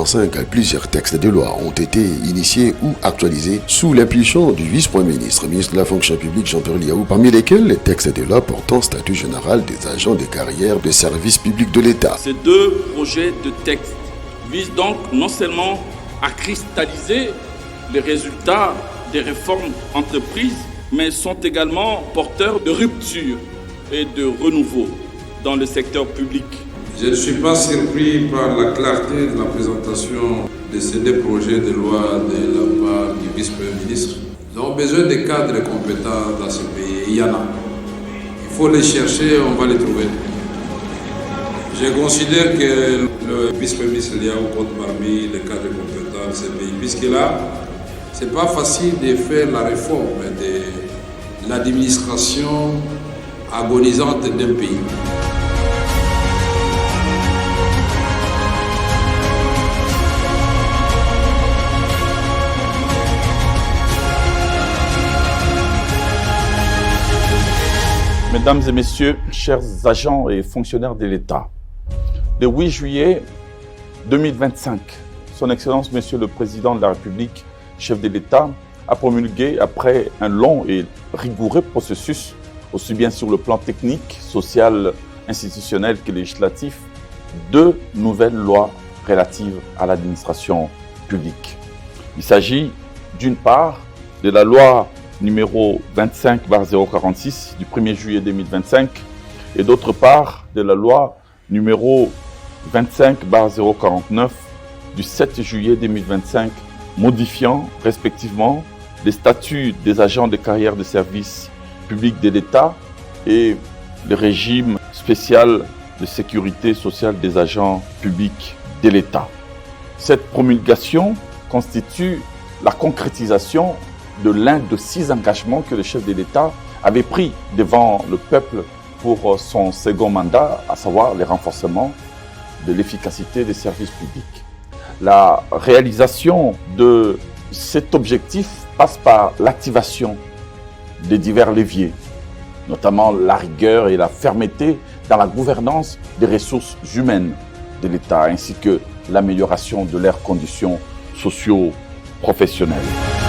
1965, plusieurs textes de loi ont été initiés ou actualisés sous l'impulsion du vice-premier ministre, ministre de la fonction publique Jean-Pierre Liaou, parmi lesquels les textes de loi portant statut général des agents des carrières de service public de l'État. Ces deux projets de texte visent donc non seulement à cristalliser les résultats des réformes entreprises, mais sont également porteurs de rupture et de renouveau dans le secteur public. Je ne suis pas surpris par la clarté de la présentation de ces deux projets de loi de la part du vice-premier ministre. Nous avons besoin de cadres compétents dans ce pays. Il y en a. Il faut les chercher, on va les trouver. Je considère que le vice-premier ministre Liaou compte parmi les cadres compétents de ce pays, puisque là, ce n'est pas facile de faire la réforme de l'administration agonisante d'un pays. Mesdames et messieurs, chers agents et fonctionnaires de l'État, le 8 juillet 2025, Son Excellence Monsieur le Président de la République, chef de l'État, a promulgué, après un long et rigoureux processus, aussi bien sur le plan technique, social, institutionnel que législatif, 2 nouvelles lois relatives à l'administration publique. Il s'agit d'une part de la loi numéro 25/046 du 1er juillet 2025 et d'autre part de la loi numéro 25/049 du 7 juillet 2025 modifiant respectivement les statuts des agents de carrière de service public de l'État et le régime spécial de sécurité sociale des agents publics de l'État. Cette promulgation constitue la concrétisation de l'un de 6 engagements que le chef de l'État avait pris devant le peuple pour son second mandat, à savoir le renforcement de l'efficacité des services publics. La réalisation de cet objectif passe par l'activation de divers leviers, notamment la rigueur et la fermeté dans la gouvernance des ressources humaines de l'État, ainsi que l'amélioration de leurs conditions socio-professionnelles.